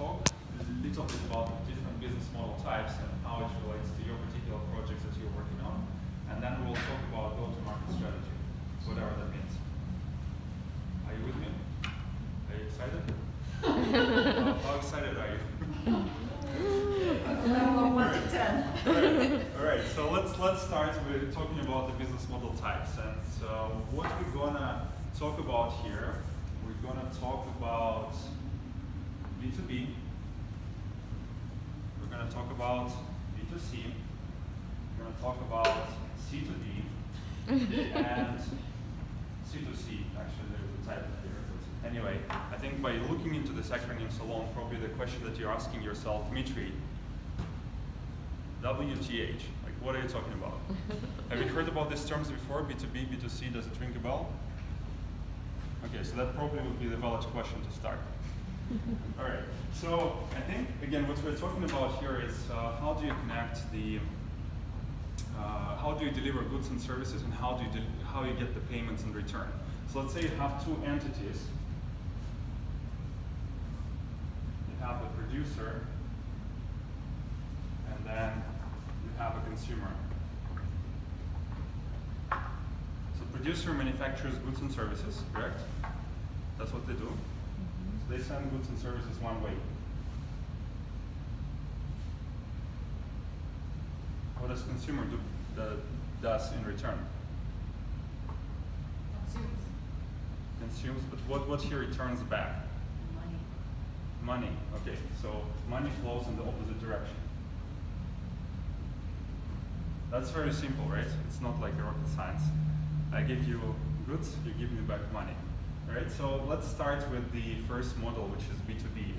talk a little bit about the different business model types and how it relates to your particular projects that you're working on. And then we'll talk about go-to-market strategy, whatever that means. Are you with me? Are you excited? How excited are you? Level 1 to 10. All right, so let's start with talking about the business model types. And what we're gonna talk about here, we're gonna talk about B2B. We're gonna talk about B2C. We're gonna talk about C2D and C2C. Actually, there's a type here. But anyway, I think by looking into this acronyms alone, probably the question that you're asking yourself, Dmitry, WTH, like what are you talking about? Have you heard about these terms before? B2B, B2C, does it ring a bell? Okay, so that probably would be the valid question to start. All right, so I think, again, what we're talking about here is how do you connect the, how do you deliver goods and services, and how you get the payments in return. So let's say you have two entities. You have the producer, and then you have a consumer. So producer manufactures goods and services, correct? That's what they do. So they send goods and services one way. What does consumer does in return? Consumes, but what he returns back? Money, okay, so money flows in the opposite direction. That's very simple, right? It's not like rocket science. I give you goods, you give me back money. All right, so let's start with the first model, which is B2B.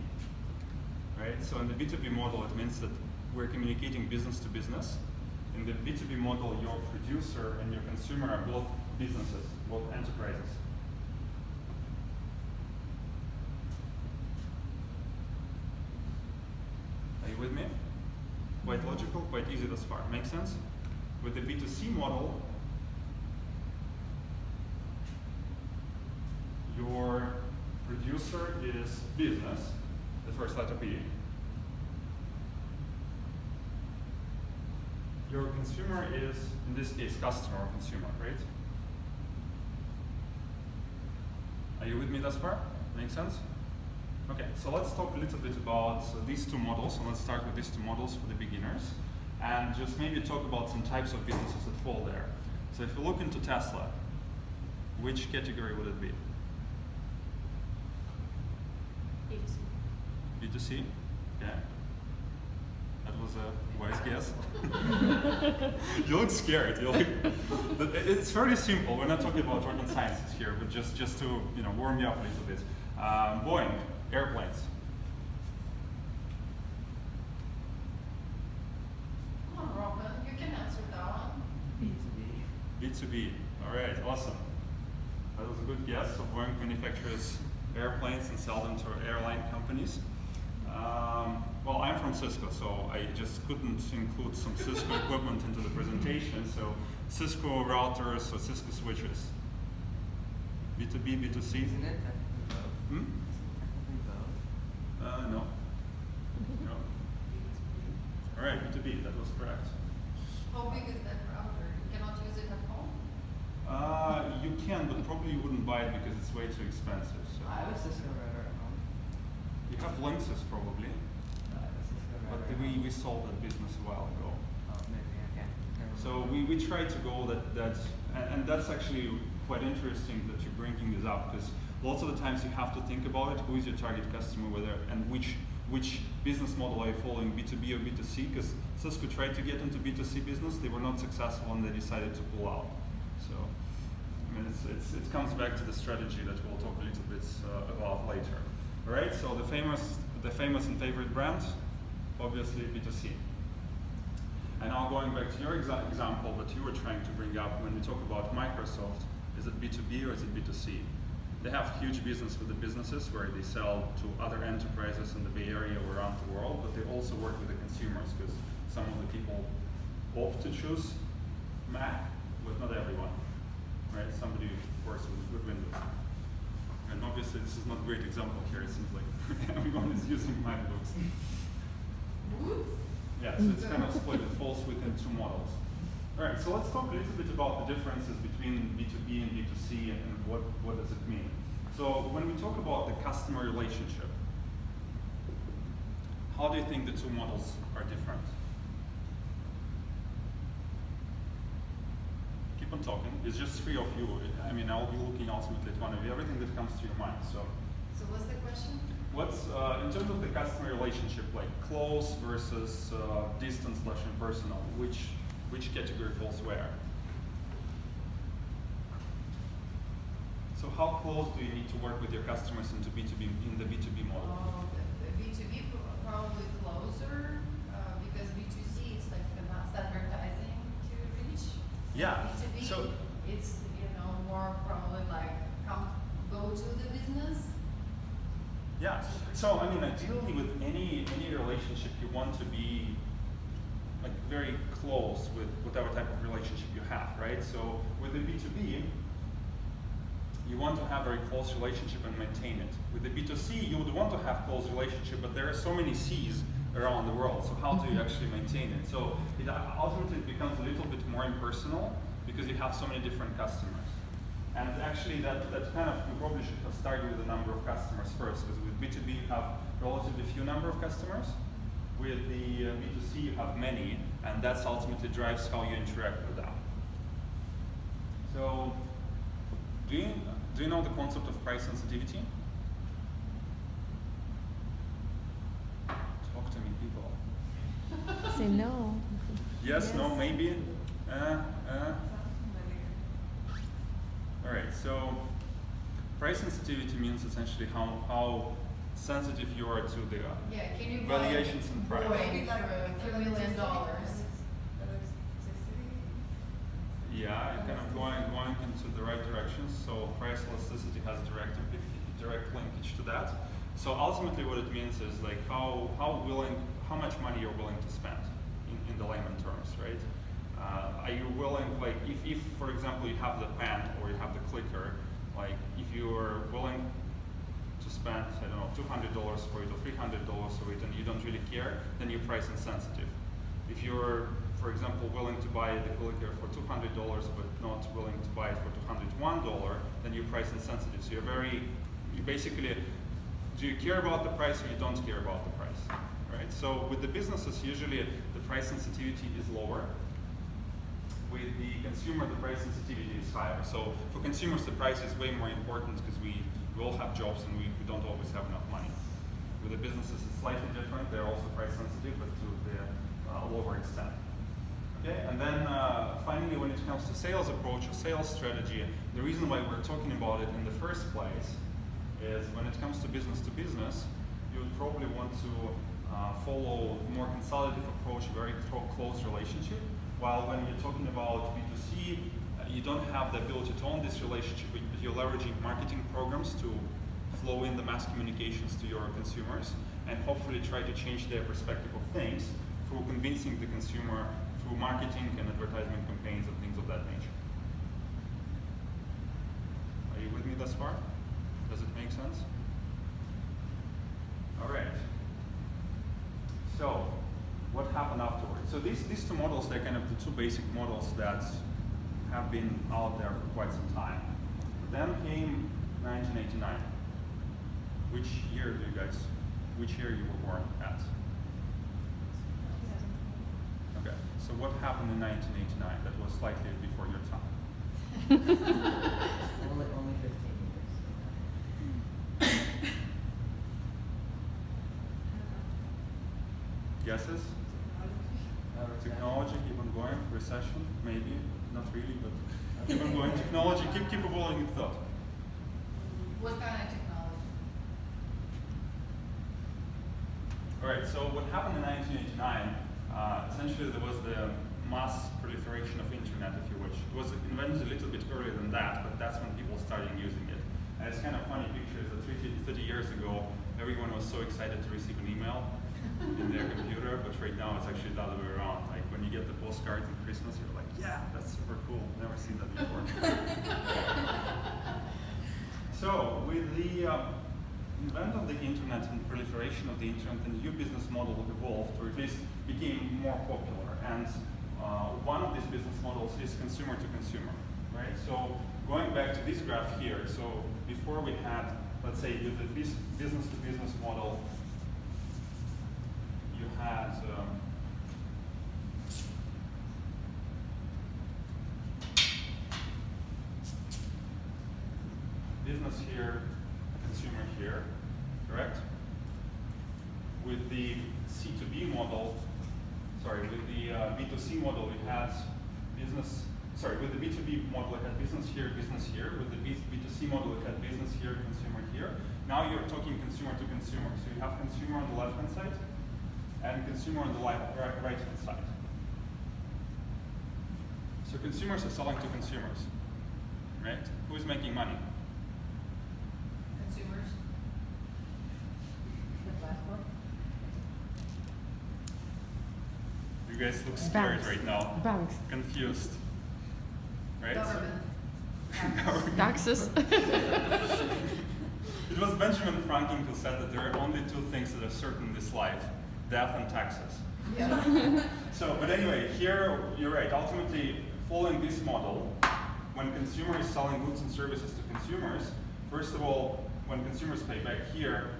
Right, so in the B2B model, it means that we're communicating business to business. In the B2B model, your producer and your consumer are both businesses, both enterprises. Are you with me? Quite logical, quite easy thus far. Make sense? With the B2C model, your producer is business, the first letter B. Your consumer is, in this case, customer or consumer, right? Are you with me thus far? Make sense? Okay, so let's talk a little bit about these two models, and let's start with these two models for the beginners, and just maybe talk about some types of businesses that fall there. So if you look into Tesla, which category would it be? B2C. B2C? Yeah. That was a wise guess. You look scared. You're like, but it's very simple. We're not talking about rocket sciences here, but just to warm you up a little bit. Boeing, airplanes. Come on, Robin, you can answer that one. B2B. B2B. All right, awesome. That was a good guess. So Boeing manufactures airplanes and sell them to airline companies. Well, I'm from Cisco, so I just couldn't include some Cisco equipment into the presentation. So Cisco routers or Cisco switches. B2B, B2C. Isn't it? Hmm? No. No. All right, B2B, that was correct. How big is that router? You cannot use it at home? You can, but probably you wouldn't buy it because it's way too expensive. So. I have a Cisco router at home. You have Linksys probably, I have a Cisco but router. we sold that business a while ago. Oh, maybe, okay. So we try to go and that's actually quite interesting that you're bringing this up, because lots of the times you have to think about it, who is your target customer, and which business model are you following, B2B or B2C, because Cisco tried to get into B2C business, they were not successful and they decided to pull out. So, I mean, it comes back to the strategy that we'll talk a little bit about later. All right, so the famous and favorite brand, obviously B2C. And now going back to your example that you were trying to bring up when we talk about Microsoft, is it B2B or is it B2C? They have huge business with the businesses where they sell to other enterprises in the Bay Area or around the world, but they also work with the consumers because some of the people opt to choose Mac, but not everyone, right? Somebody works with Windows. And obviously this is not a great example here, it seems like everyone is using MacBooks. Whoops. Yeah, so it's kind of split, it falls within two models. All right, so let's talk a little bit about the differences between B2B and B2C and what does it mean. So when we talk about the customer relationship, how do you think the two models are different? Keep on talking. It's just three of you. I mean, I'll be looking ultimately at one of you, everything that comes to your mind. So what's the question? what's, in terms of the customer relationship, like close versus distance/impersonal, which category falls where? So how close do you need to work with your customers in the B2B model? The B2B probably closer, because B2C it's like the mass advertising to reach. Yeah. B2B So it's more probably like go to the business. yeah. So I mean, ideally, with any relationship, you want to be like very close with whatever type of relationship you have, right? So with the B2B, you want to have a very close relationship and maintain it. With the B2C, you would want to have close relationship, but there are so many C's around the world. So how do you actually maintain it? So it ultimately becomes a little bit more impersonal because you have so many different customers. And actually, that kind of, we probably should have started with the number of customers first, because with B2B you have relatively few number of customers. With the B2C you have many, and that's ultimately drives how you interact with them. So, do you know the concept of price sensitivity? Talk to me, people. Say no. Yes, no, maybe. All right, so price sensitivity means essentially how sensitive you are to the Yeah, can you variations in price. avoid for $2 million? Yeah, you're kind of going into the right direction. So price elasticity has a direct linkage to that. So ultimately, what it means is like how much money you're willing to spend in the layman terms, right? Are you willing, like, if for example you have the pen or you have the clicker, like if you are willing to spend, I don't know, $200 for it or $300 for it, and you don't really care, then you're price insensitive. If you're, for example, willing to buy the clicker for $200 but not willing to buy it for $201, then you're price insensitive. So you basically, do you care about the price or you don't care about the price, right? So with the businesses, usually the price sensitivity is lower. With the consumer, the price sensitivity is higher. So for consumers, the price is way more important because we all have jobs and we don't always have enough money. With the businesses, it's slightly different. They're also price sensitive, but to the lower extent. Okay, and then finally, when it comes to sales approach or sales strategy, the reason why we're talking about it in the first place is when it comes to business, you would probably want to follow a more consolidative approach, a very close relationship. While when you're talking about B2C, you don't have the ability to own this relationship, but you're leveraging marketing programs to flow in the mass communications to your consumers and hopefully try to change their perspective of things through convincing the consumer through marketing and advertisement campaigns and things of that nature. Are you with me thus far? Does it make sense? All right. So, what happened afterwards? So these two models, they're kind of the two basic models that have been out there for quite some time. Then came 1989. Which year you were born at? Okay, so what happened in 1989 that was slightly before your time? Only 15 years. Guesses? Technology, keep on going. Recession, maybe, not really, but keep on going. Technology, keep evolving in thought. What kind of technology? All right, so what happened in 1989, essentially there was the mass proliferation of internet, if you wish. It was invented a little bit earlier than that, but that's when people started using it. And it's kind of funny pictures that 30 years ago, everyone was so excited to receive an email in their computer, but right now it's actually the other way around. Like when you get the postcards at Christmas, you're like, yeah, that's super cool. Never seen that before. So with the advent of the internet and proliferation of the internet, a new business model evolved, or at least became more popular. And one of these business models is consumer to consumer, right? So going back to this graph here, so before we had, let's say, with the business to business model, you had business here, consumer here, correct? With the C2B model, sorry, with the B2C model, we had business, sorry, with the B2B model, it had business here. With the B2C model, it had business here, consumer here. Now you're talking consumer to consumer. So you have consumer on the left-hand side and consumer on the right-hand side. So consumers are selling to consumers, right? Who's making money? Consumers. The platform. You guys look scared Banks. right now. Banks. Confused. Right? Government. Government. Taxes. It was Benjamin Franklin who said that there are only two things that are certain in this life: death and taxes. Yeah. So, but anyway, here you're right. Ultimately, following this model, when consumer is selling goods and services to consumers, first of all, when consumers pay back here,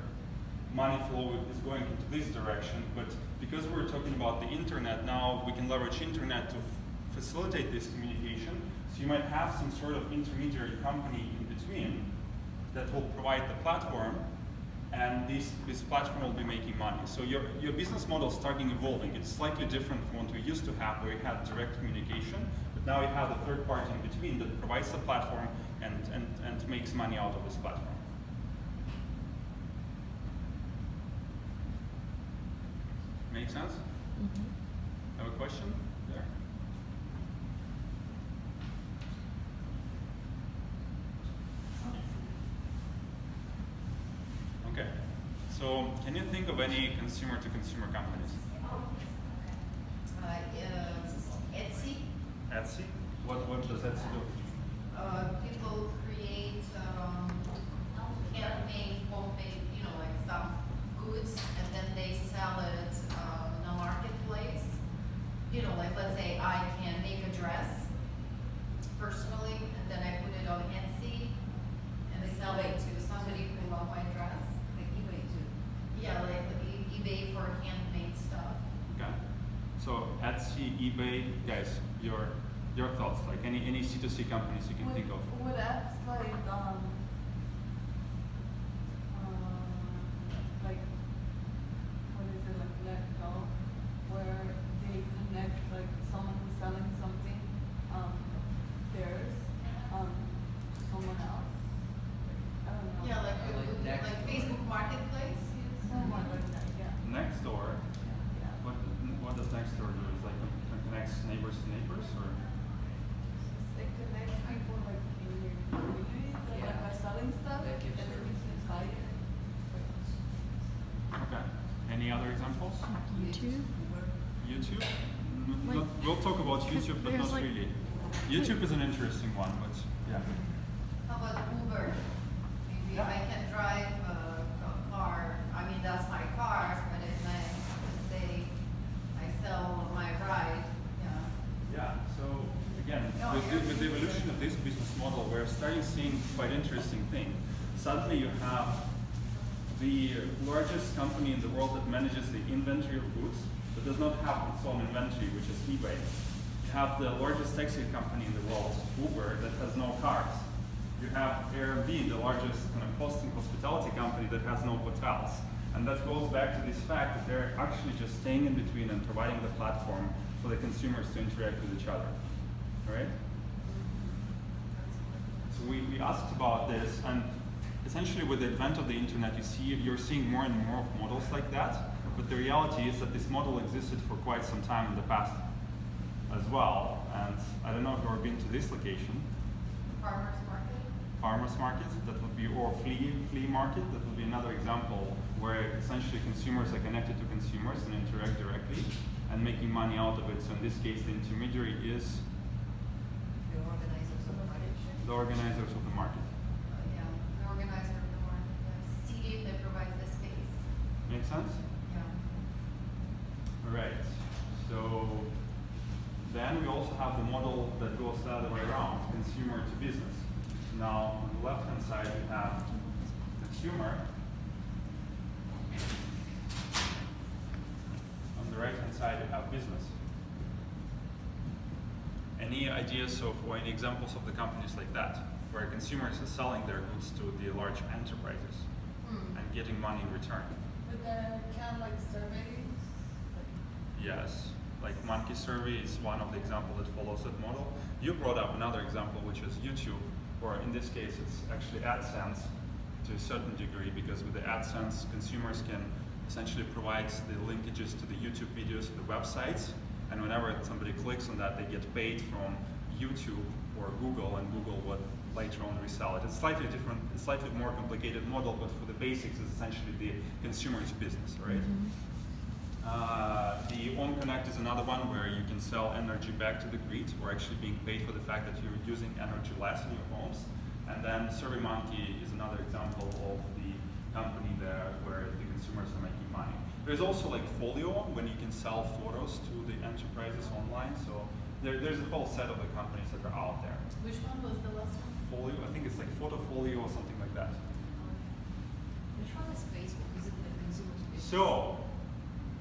money flow is going into this direction. But because we're talking about the internet now, we can leverage internet to facilitate this communication. So you might have some sort of intermediary company in between that will provide the platform, and this platform will be making money. So your business model is starting evolving. It's slightly different from what we used to have, where you had direct communication, but now you have a third party in between that provides the platform and makes money out of this platform. Make sense? Have a question there? Okay. So can you think of any consumer-to-consumer companies? Etsy. Etsy? What does Etsy do? People create handmade, homemade, like some goods, and then they sell it in a marketplace. Like let's say I can make a dress personally, and then I put it on Etsy, and they sell it to somebody who loves my dress. Like eBay too. Yeah, like eBay for handmade stuff. Okay. So Etsy, eBay, guys, your thoughts, like any C2C companies you can think of. Would apps like what is it, like Let Go, where they connect like someone who's selling something theirs to someone else? I don't know. Yeah, Like like Nextdoor. Facebook Marketplace. Someone like that, yeah. Nextdoor, Yeah. what does Nextdoor do? Is like connects neighbors to neighbors, or? It connects people like in your community that like Yeah. are selling stuff, That and gives then you service. can buy it. Okay. Any other examples? YouTube. YouTube? Like- We'll talk about YouTube, but there's not like- really. YouTube is an interesting one, but yeah. How about Uber? Maybe Yeah. I can drive a car, I mean, that's my car, but if I say I sell my ride, yeah. Yeah, so again, No, with the evolution of this business model, we're starting seeing quite interesting thing. Suddenly you have the largest company in the world that manages the inventory of goods, but does not have its own inventory, which is eBay. You have the largest taxi company in the world, Uber, that has no cars. You have Airbnb, the largest kind of hospitality company that has no hotels. And that goes back to this fact that they're actually just staying in between and providing the platform for the consumers to interact with each other. All right? So we asked about this, and essentially with the advent of the internet, you're seeing more and more of models like that. But the reality is that this model existed for quite some time in the past as well. And I don't know if you've ever been to this location. Farmer's market. Farmers market, that would be, or flea market, that would be another example where essentially consumers are connected to consumers and interact directly and making money out of it. So in this case, the intermediary is The organizers of the market. the organizers of the market. Yeah, the sense? Yeah. All right. So then we also have the model that goes the other way around, consumer to business. Now on the left-hand side we have consumer. On the right-hand side we have business. Any ideas of or any examples of the companies like that, where consumers are selling their goods to the large enterprises and getting money in return? But then can like surveys, Yes, like Monkey Survey is one of the examples that follows that model. You brought up another example, which is YouTube, or in this case, it's actually AdSense to a certain degree, because with the AdSense, consumers can essentially provide the linkages to the YouTube videos to the websites, and whenever somebody clicks on that, they get paid from YouTube or Google, and Google would later on resell it. It's slightly different, it's slightly more complicated model, but for the basics, it's essentially the consumer's business, right? The On Connect is another one where you can sell energy back to the grid, or actually being paid for the fact that you're using energy less in your homes. And then SurveyMonkey is another example of the company there where the consumers are making money. There's also like Folio, when you can sell photos to the enterprises online. So there's a whole set of the companies that are out there. Which one was the last one? Folio, I think it's like Photofolio or something like that. Which one is Facebook? Is it the consumer to business? So,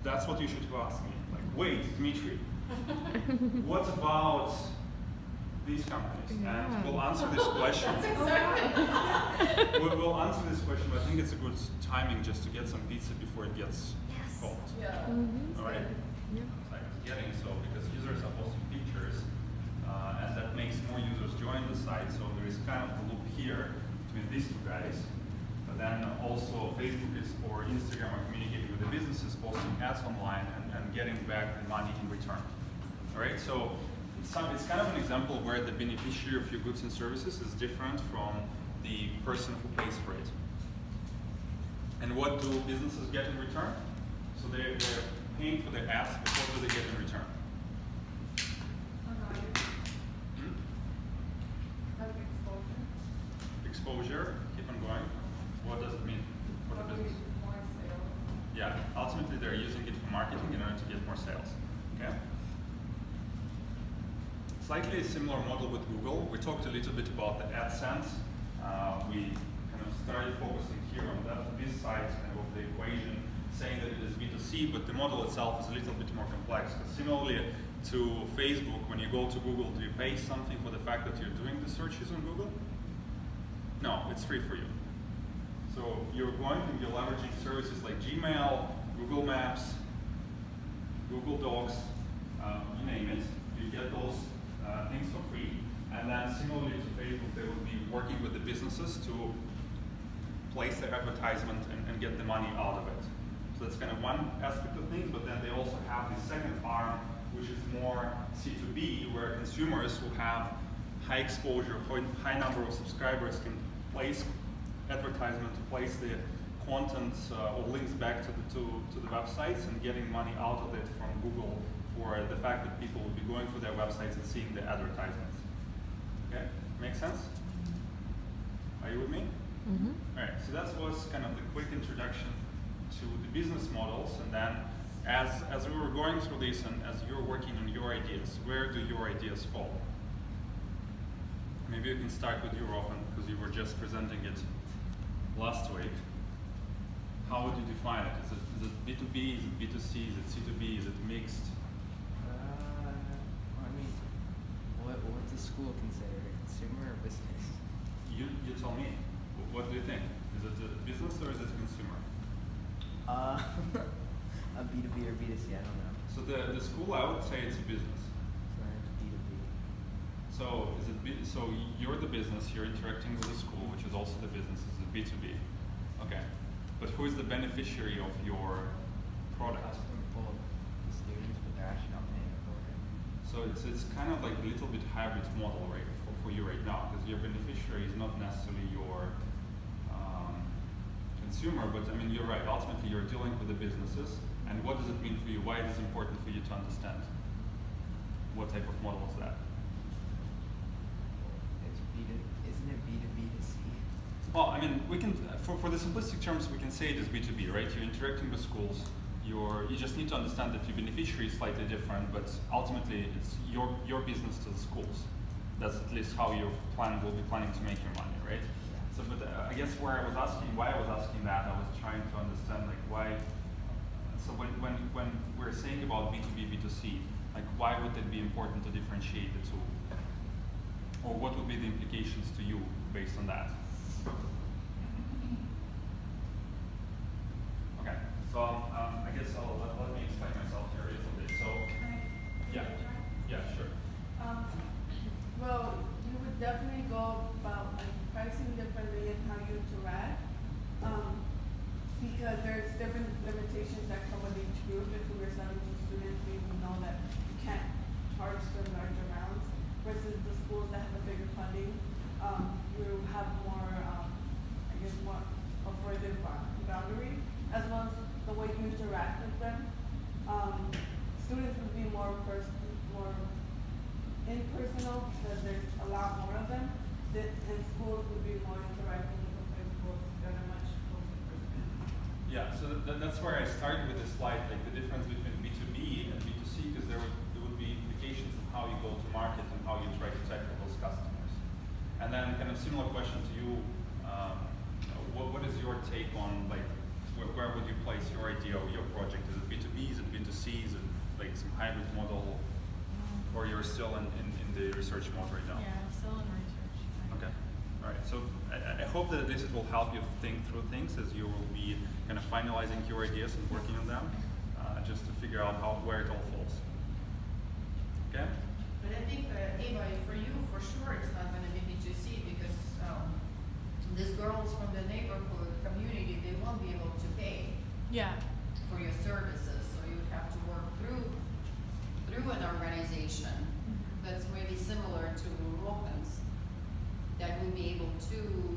that's what you should ask me. Like, wait, Dmitry, what about these companies? And we'll answer this question. That's exactly. We'll answer this question, but I think it's a good timing just to get some pizza before it gets Yes. cold. yeah. All right? It's like it's getting so because users are posting pictures, and that makes more users join the site. So there is kind of a loop here between these two guys. But then also Facebook is or Instagram are communicating with the businesses, posting ads online and getting back the money in return. All right, so it's kind of an example where the beneficiary of your goods and services is different from the person who pays for it. And what do businesses get in return? So they're paying for their ads, but what do they get in return? Hmm? Like exposure. Exposure, keep on going. What does it mean for the Probably business? more sales. Yeah, ultimately they're using it for marketing in order to get more sales. Okay. Slightly similar model with Google. We talked a little bit about the AdSense. We kind of started focusing here on this side of the equation, saying that it is B2C, but the model itself is a little bit more complex. Because similarly to Facebook, when you go to Google, do you pay something for the fact that you're doing the searches on Google? No, it's free for you. So you're going and you're leveraging services like Gmail, Google Maps, Google Docs, you name it. You get those things for free. And then similarly to Facebook, they will be working with the businesses to place their advertisement and get the money out of it. So that's kind of one aspect of things, but then they also have the second arm, which is more C2B, where consumers who have high exposure, high number of subscribers can place advertisement to place the content or links back to the websites and getting money out of it from Google for the fact that people will be going through their websites and seeing the advertisements. Okay, make sense? Are you with me? Mm-hmm. All right, so that was kind of the quick introduction to the business models, and then as we were going through this and as you're working on your ideas, where do your ideas fall? Maybe you can start with you, Rohan, because you were just presenting it last week. How would you define it? Is it B2B, is it B2C, is it C2B, is it mixed? I mean, what does school consider? Consumer or business? You tell me. What do you think? Is it a business or is it consumer? A B2B or B2C, I don't know. So the school, I would say it's a business. So it's B2B. So so you're the business, you're interacting with the school, which is also the business, is it B2B? Okay. But who is the beneficiary of your product? Well, the students, but they're actually not paying for it. So it's kind of like a little bit hybrid model, right, for you right now, because your beneficiary is not necessarily your consumer, but I mean, you're right, ultimately you're dealing with the businesses, and what does it mean for you? Why it is important for you to understand? What type of model is that? Isn't it B2B to C? Well, I mean, we can, for the simplistic terms, we can say it is B2B, right? You're interacting with schools. You just need to understand that your beneficiary is slightly different, but ultimately it's your business to the schools. That's at least how your plan will be planning to make your money, right? So, but I guess why I was asking that, I was trying to understand like why. So when we're saying about B2B, B2C, like why would it be important to differentiate the two? Or what would be the implications to you based on that? Okay, so I guess let me explain myself here a little bit. So, yeah, sure. Well, you would definitely go about like pricing differently and how you interact, because there's different limitations that come with each group. If we were selling to students, we would know that you can't charge for large amounts versus the schools that have a bigger funding. You have more, I guess, more afforded boundary, as well as the way you interact with them. Students would be more impersonal because there's a lot more of them. And schools would be more interacting with the principals that are much closer person. Yeah, so that's where I started with this slide, like the difference between B2B and B2C, because there would be implications of how you go to market and how you try to tackle those customers. And then kind of similar question to you, what is your take on like, where would you place your idea or your project? Is it B2B, is it B2C, is it like some hybrid model, or you're still in the research mode right now? Yeah, I'm still in research. Okay. All right. So I hope that this will help you think through things as you will be kind of finalizing your ideas and working on them, just to figure out where it all falls. Okay. But I think, Eva, for you, for sure, it's not going to be B2C because these girls from the neighborhood community, they won't be able to pay Yeah. for your services, so you would have to work through an organization that's maybe similar to Rohan's that will be able to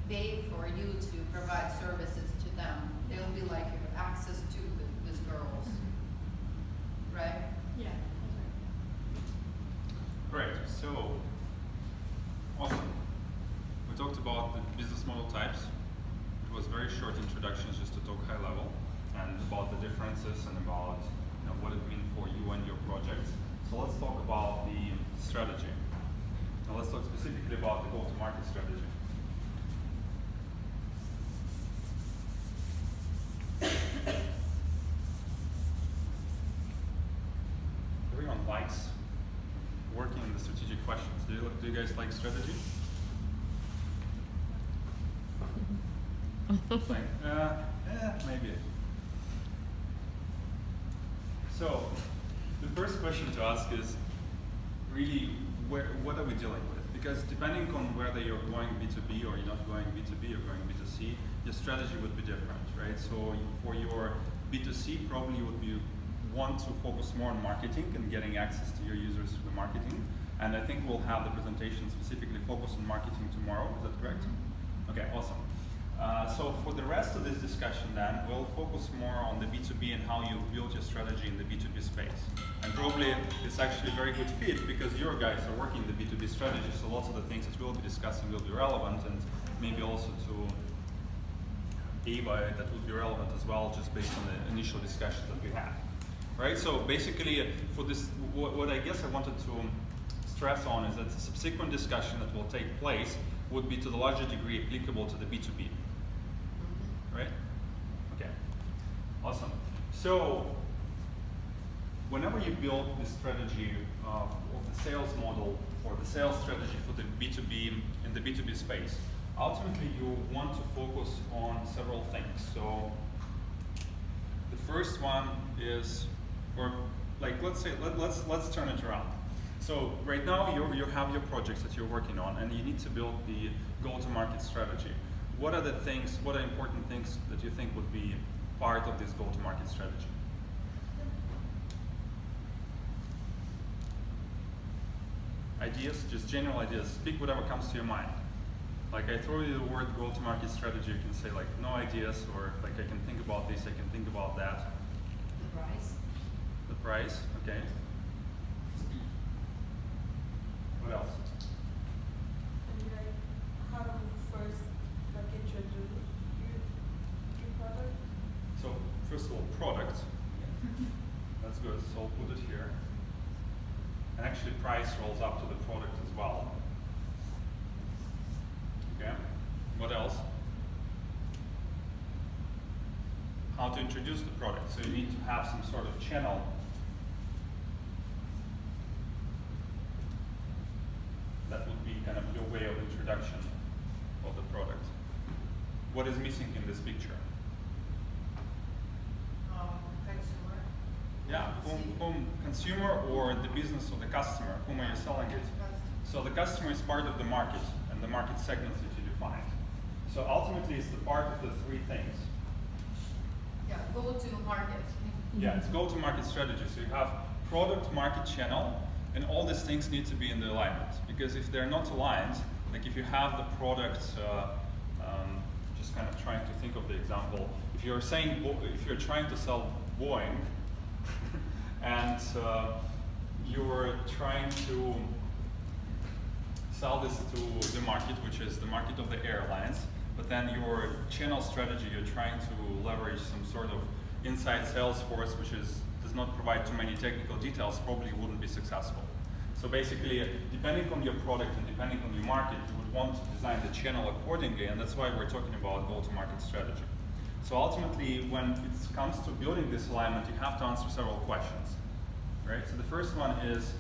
pay for you to provide services to them. They'll be like you have access to these girls, right? Yeah. Right. So awesome. We talked about the business model types. It was very short introductions just to talk high level and about the differences and about what it means for you and your projects. So let's talk about the strategy. Now let's talk specifically about the go-to-market strategy. Everyone likes working on the strategic questions. Do you guys like strategy? Like, maybe. So, the first question to ask is really, what are we dealing with? Because depending on whether you're going B2B or you're not going B2B or going B2C, your strategy would be different, right? So for your B2C, probably you would want to focus more on marketing and getting access to your users through the marketing. And I think we'll have the presentation specifically focused on marketing tomorrow. Is that correct? Okay, awesome. So for the rest of this discussion then, we'll focus more on the B2B and how you build your strategy in the B2B space. And probably it's actually a very good fit because your guys are working the B2B strategy, so lots of the things that we'll be discussing will be relevant, and maybe also to Eva that would be relevant as well, just based on the initial discussions that we had. Right, so basically for this, what I guess I wanted to stress on is that the subsequent discussion that will take place would be to the larger degree applicable to the B2B. Right? Okay. Awesome. So, whenever you build this strategy of the sales model or the sales strategy for the B2B in the B2B space, ultimately you want to focus on several things. So, the first one is, or like let's turn it around. So right now you have your projects that you're working on, and you need to build the go-to-market strategy. What are important things that you think would be part of this go-to-market strategy? Ideas, just general ideas. Speak whatever comes to your mind. Like I throw you the word go-to-market strategy, you can say like no ideas, or like I can think about this, I can think about that. The price. The price, okay. What else? And like, how to first like first of all, product. That's good, so I'll put it here. And actually price rolls up to the product as well. Okay, what else? How to introduce the product. So you need to have some sort of channel. That would be kind of your way of introduction of the product. What is missing in this picture? Consumer. Yeah, whom consumer or the business or the customer, whom are you selling it? So the customer is part of the market and the market segments that you defined. So ultimately it's the part of the three things. Yeah, go to market. Yeah, it's go-to-market strategy. So you have product, market, channel, and all these things need to be in the alignment. Because if they're not aligned, like if you have the product, just kind of trying to think of the example. If you're saying, if you're trying to sell Boeing, and you're trying to sell this to the market, which is the market of the airlines, but then your channel strategy, you're trying to leverage some sort of inside sales force, which does not provide too many technical details, probably wouldn't be successful. So basically, depending on your product and depending on your market, you would want to design the channel accordingly, and that's why we're talking about go-to-market strategy. So ultimately, when it comes to building this alignment, you have to answer several questions, right? So the first one is,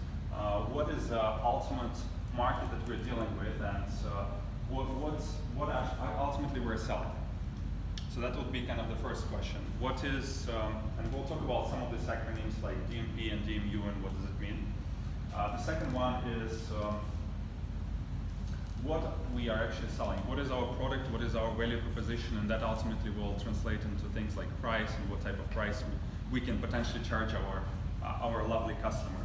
what is the ultimate market that we're dealing with, and what ultimately we're selling? So that would be kind of the first question. What is, and we'll talk about some of these acronyms like DMP and DMU and what does it mean. The second one is what we are actually selling. What is our product, what is our value proposition, and that ultimately will translate into things like price and what type of price we can potentially charge our lovely customers.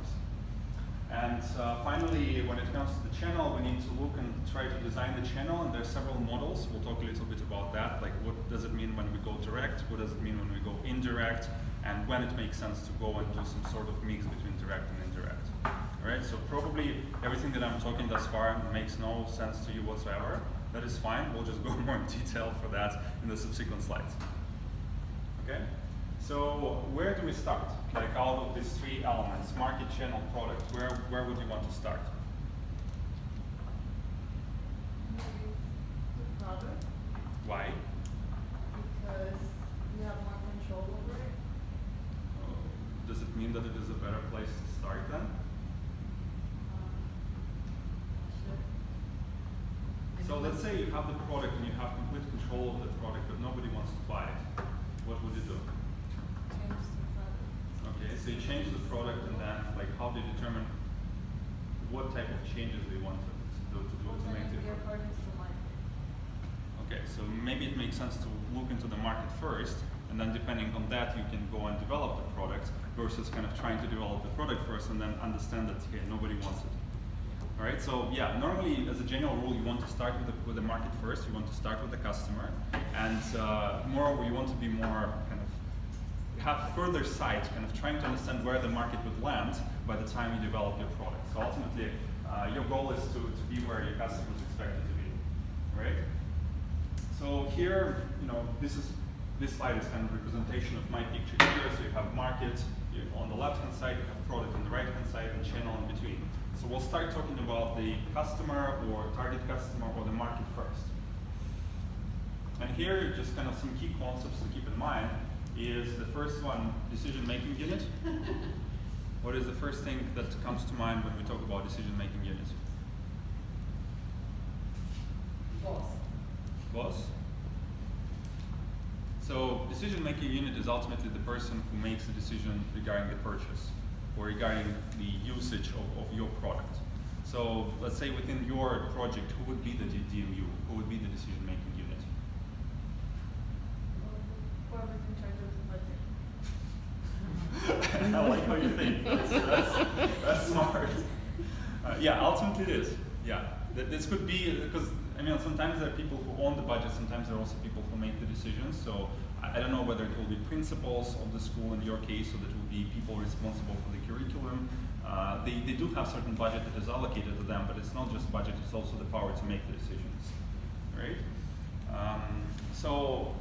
And finally, when it comes to the channel, we need to look and try to design the channel, and there are several models. We'll talk a little bit about that, like what does it mean when we go direct, what does it mean when we go indirect, and when it makes sense to go and do some sort of mix between direct and indirect. All right, so probably everything that I'm talking thus far makes no sense to you whatsoever. That is fine, we'll just go more in detail for that in the subsequent slides. Okay? So where do we start? Like out of these three elements, market, channel, product, where would you want to start? Maybe the product, Why? because we have more control over it. Does it mean that it is a better place to start then? Sure. So let's say you have the product and you have complete control of the product, but nobody wants to buy it. What would you do? Change the product. Okay, so you change the product, and then like how do you determine what type of changes they want to do to make the product? According to the market. Okay, so maybe it makes sense to look into the market first, and then depending on that you can go and develop the product versus kind of trying to develop the product first and then understand that okay, nobody wants it. All right, so yeah, normally as a general rule, you want to start with the market first. You want to start with the customer, and moreover, you want to be more kind of have further sight, kind of trying to understand where the market would land by the time you develop your product. So ultimately, your goal is to be where your customers expect you to be, right? So here, this slide is kind of representation of my picture here. So you have market on the left-hand side, you have product on the right-hand side, and channel in between. So we'll start talking about the customer or target customer or the market first. And here, just kind of some key concepts to keep in mind is the first one, decision-making unit. What is the first thing that comes to mind when we talk about decision-making unit? Boss. Boss? So decision-making unit is ultimately the person who makes the decision regarding the purchase or regarding the usage of your product. So let's say within your project, who would be the DMU? Who would be the decision-making unit? Whoever's in charge of the budget. I like how you think. That's smart. Yeah, ultimately it is. Yeah, this could be because sometimes there are people who own the budget. Sometimes there are also people who make the decisions. So I don't know whether it will be principals of the school in your case, or that will be people responsible for the curriculum. They do have certain budget that is allocated to them, but it's not just budget; it's also the power to make the decisions, right? So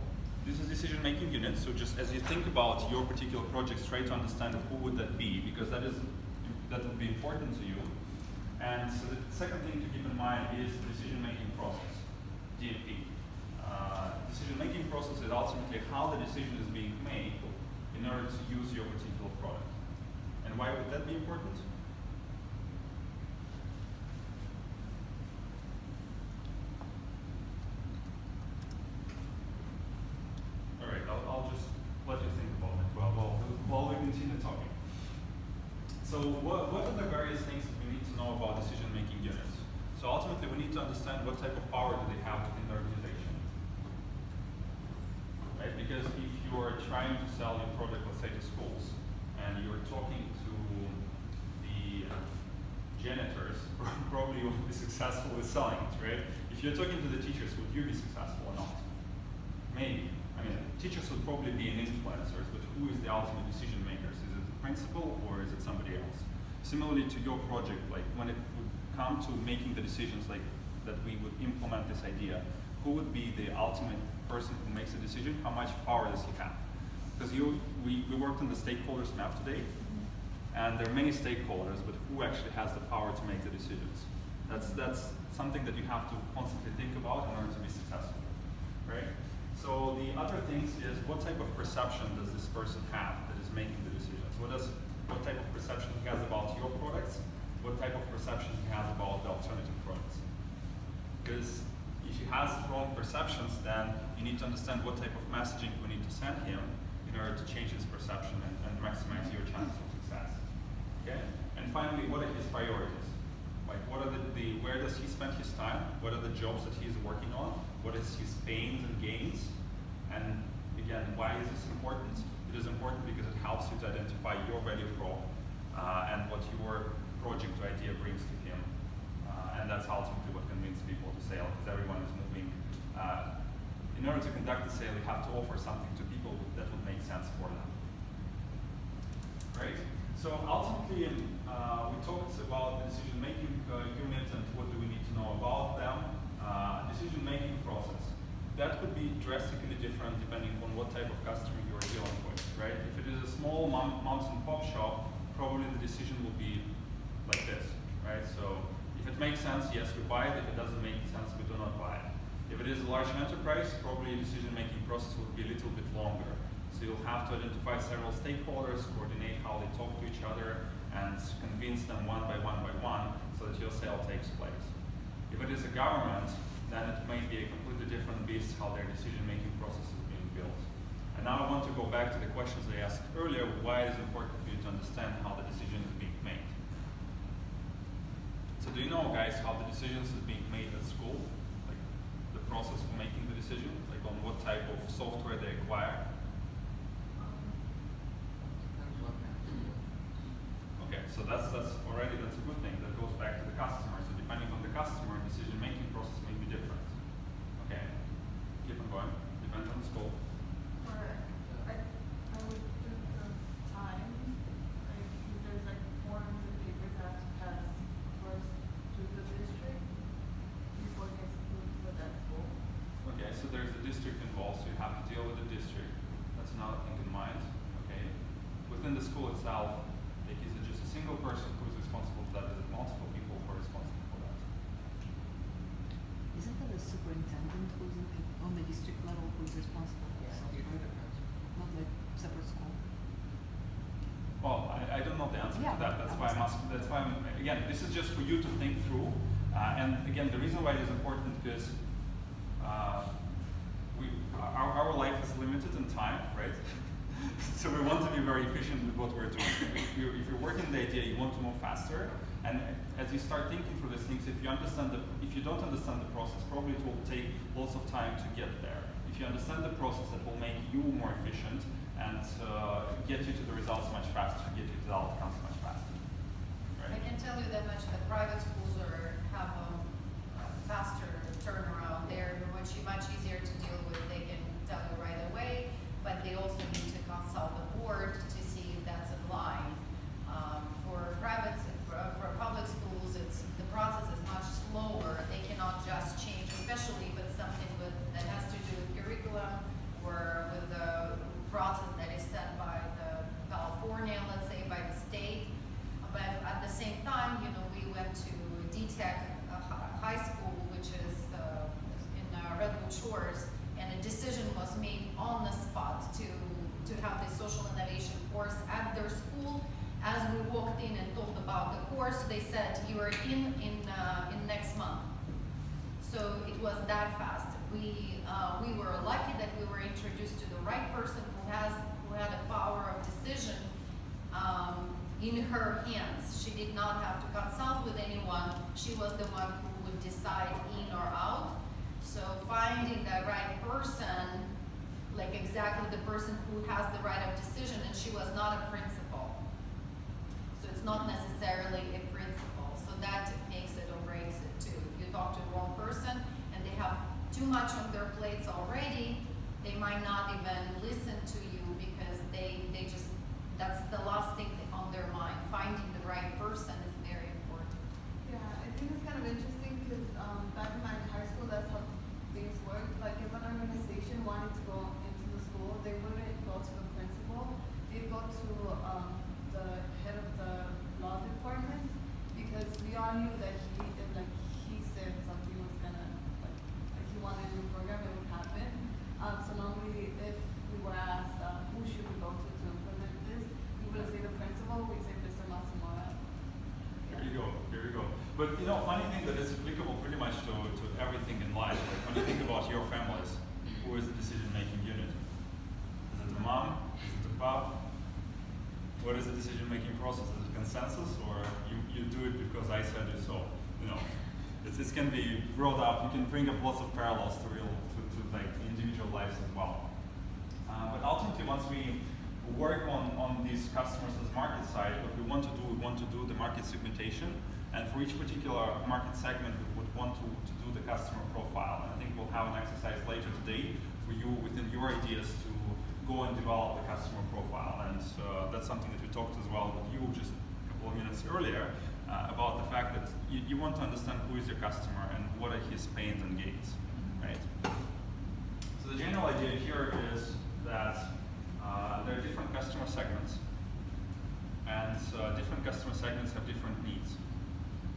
this is decision-making unit. So just as you think about your particular projects, try to understand who would that be, because that would be important to you. And so the second thing to keep in mind is the decision-making process, DMP. Decision-making process is ultimately how the decision is being made in order to use your particular product. And why would that be important? All right, I'll just let you think about it while we continue talking. So what are the various things that we need to know about decision-making units? So ultimately, we need to understand what type of power do they have within the organization. Right? Because if you're trying to sell your product, let's say to schools, and you're talking to the janitors, probably you won't be successful with selling it, right? If you're talking to the teachers, would you be successful or not? Maybe. I mean, teachers would probably be an influencers, but who is the ultimate decision makers? Is it the principal or is it somebody else? Similarly to your project, like when it would come to making the decisions like that we would implement this idea, who would be the ultimate person who makes a decision? How much power does he have? Because we worked on the stakeholders map today, and there are many stakeholders, but who actually has the power to make the decisions? That's something that you have to constantly think about in order to be successful, right? So the other things is what type of perception does this person have that is making the decisions? What type of perception he has about your products? What type of perception he has about the alternative products? Because if he has wrong perceptions, then you need to understand what type of messaging we need to send him in order to change his perception and maximize your chances of success. Okay? And finally, what are his priorities? Like, what are where does he spend his time? What are the jobs that he's working on? What is his pains and gains? And again, why is this important? It is important because it helps you to identify your value prop and what your project or idea brings to him. And that's ultimately what convinces people to sell, because everyone is moving. In order to conduct the sale, you have to offer something to people that would make sense for them. Right? So ultimately, we talked about the decision-making unit and what do we need to know about them. Decision-making process. That could be drastically different depending on what type of customer you are dealing with, right? If it is a small mom-and-pop shop, probably the decision will be like this, right? So if it makes sense, yes, we buy it. If it doesn't make sense, we do not buy it. If it is a large enterprise, probably the decision-making process will be a little bit longer. So you'll have to identify several stakeholders, coordinate how they talk to each other, and convince them one by one so that your sale takes place. If it is a government, then it may be a completely different beast how their decision-making process is being built. And now I want to go back to the questions I asked earlier, why it is important for you to understand how the decision is being made. So do you know, guys, how the decisions is being made at school? Like the process for making the decision, like on what type of software they acquire? Okay, so that's a good thing. That goes back to the customer. So depending on the customer, decision-making process may be different. Okay, keep on going. Depends on the school. I would think the time, like if there's like forms and papers that have to pass first to the district before it gets approved for that school. Okay, so there's a district involved, so you have to deal with the district. That's another thing in mind. Okay, within the school itself, like, is it just a single person who's responsible for that? Is it multiple people who are responsible for that? Isn't it the superintendent who's on the district level who's responsible for software? Not like separate school? Well, I don't know the answer Yeah, to that. That's that why was- I'm asking. That's why again, this is just for you to think through. And again, the reason why it is important is our life is limited in time, right? So we want to be very efficient with what we're doing. If you're working the idea, you want to move faster. And as you start thinking through these things, if you don't understand the process, probably it will take lots of time to get there. If you understand the process, that will make you more efficient and get you to the results much faster, get you to the outcomes much faster. I Right? can tell you that much, that private schools have a faster turnaround. They're much easier to deal with. They can tell you right away, but they also need to consult the board to see if that's in line. For public schools, the process is much slower. They cannot just change, especially if it's something that has to do with curriculum or Tech High School, which is in Redwood Shores, and a decision was made on the spot to have this social innovation course at their school. As we walked in and talked about the course, they said you are in next month. So it was that fast. We were lucky that we were introduced to the right person who had a power of decision in her hands. She did not have to consult with anyone. She was the one who would decide in or out. So finding the right person, like exactly the person who has the right of decision, and she was not a principal. So it's not necessarily a principal. So that makes it or breaks it too. If you talk to the wrong person and they have too much on their plates already, they might not even listen to you because they just, that's the last thing on their mind. Finding the right person is very important. Yeah, I think it's kind of interesting because back in my high school, that's how things worked. Like if an organization wanted to go into the school, they wouldn't go to the principal. They'd go to the head of the law department because we all knew that he said something was gonna like he wanted a new program, it would happen. So normally if we were asked who should we go to implement this, we would say the principal, we'd say Mr. Matsumoto. Here you go. But you know, funny thing that is applicable pretty much to everything in life. Like when you think about your families, who is the decision-making unit? Is it the mom? Is it the pop? What is the decision-making process? Is it consensus, or you do it because I said it so? You know, this can be brought up. You can bring up lots of parallels to like individual lives as well. But ultimately, once we work on these customers as market side, what we want to do the market segmentation, and for each particular market segment, we would want to do the customer profile. And I think we'll have an exercise later today for you within your ideas to go and develop the customer profile. And that's something that we talked as well with you just a couple of minutes earlier about the fact that you want to understand who is your customer and what are his pains and gains, right? So the general idea here is that there are different customer segments, and different customer segments have different needs.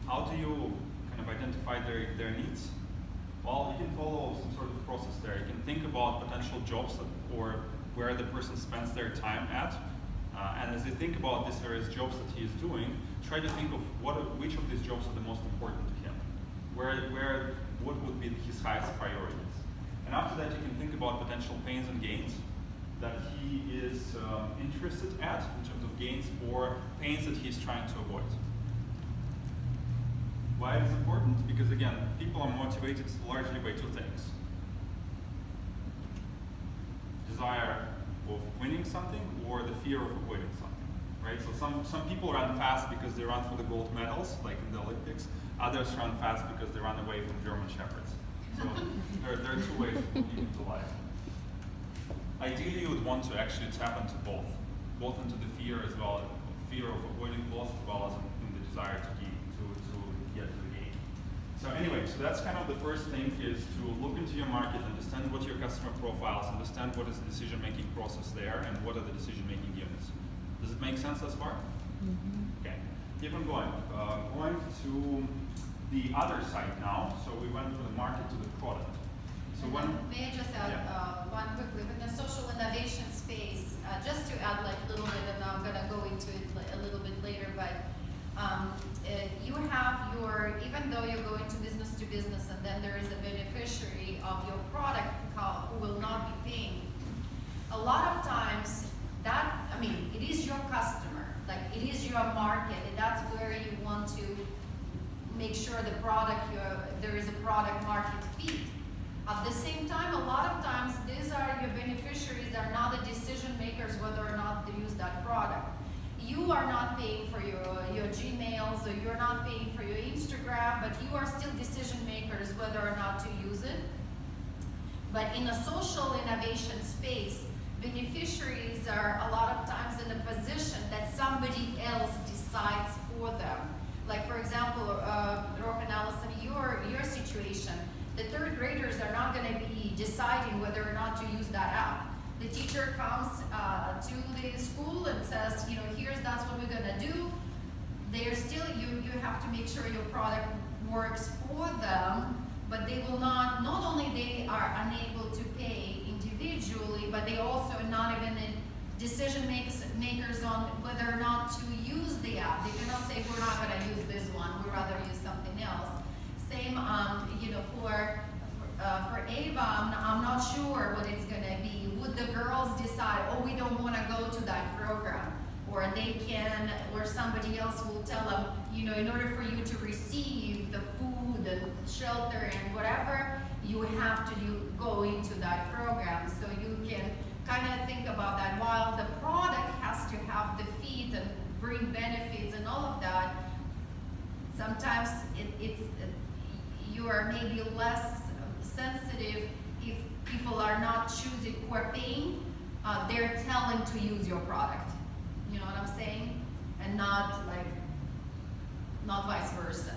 How do you kind of identify their needs? Well, you can follow some sort of process there. You can think about potential jobs or where the person spends their time at, and as you think about these various jobs that he is doing, try to think of which of these jobs are the most important to him. What would be his highest priorities? And after that, you can think about potential pains and gains that he is interested at in terms of gains or pains that he's trying to avoid. Why it is important? Because again, people are motivated largely by two things. Desire of winning something or the fear of avoiding something, right? So some people run fast because they run for the gold medals, like in the Olympics. Others run fast because they run away from German shepherds. So there are two ways of looking into life. Ideally, you would want to actually tap into both into the fear as well, fear of avoiding loss as well as in the desire to get to the game. So anyway, so that's kind of the first thing is to look into your market, understand what your customer profiles, understand what is the decision-making process there, and what are the decision-making units. Does it make sense thus far? Mm-hmm. Okay, keep on going. Going to the other side now. So we went from the market to the product. So may I just add one quickly, with the social innovation space, just to add like a little bit, and I'm gonna go into it a little bit later, but you have even though you go into business to business and then there is a beneficiary of your product who will not be paying, a lot of times it is your customer, like it is your market, and that's where you want to make sure there is a product market fit. At the same time, a lot of times these are your beneficiaries are not the decision makers whether or not to use that product. You are not paying for your Gmails, or you're not paying for your Instagram, but you are still decision makers whether or not to use it. But in a social innovation space, beneficiaries are a lot of times in a position that somebody else decides for them. Like for example, Rohan Allison, your situation, the third graders are not going to be deciding whether or not to use that app. The teacher comes to the school and says, that's what we're going to do. They're still, you have to make sure your product works for them, but they will not only they are unable to pay individually, but they also are not even in decision makers on whether or not to use the app. They cannot say, we're not gonna use this one, we'd rather use something else. Same, for Ava, I'm not sure what it's gonna be. Would the girls decide, oh, we don't wanna go to that program? Or they can, or somebody else will tell them, in order for you to receive the food and shelter and whatever, you have to go into that program. So you can kind of think about that. While the product has to have the feet and bring benefits and all of that, sometimes you are maybe less sensitive if people are not choosing who are paying, they're telling to use your product. You know what I'm saying? And not vice versa.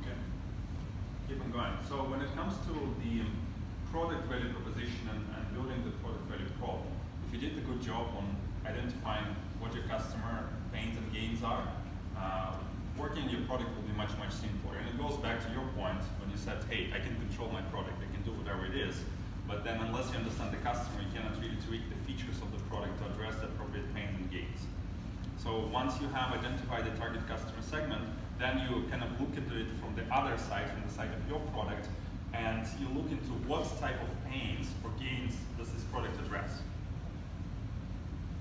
Okay, keep on going. So when it comes to the product value proposition and building the product value prop, if you did a good job on identifying what your customer pains and gains are, working your product will be much, much simpler. And it goes back to your point when you said, hey, I can control my product, I can do whatever it is, but then unless you understand the customer, you cannot really tweak the features of the product to address the appropriate pains and gains. So once you have identified the target customer segment, then you kind of look into it from the other side, from the side of your product, and you look into what type of pains or gains does this product address.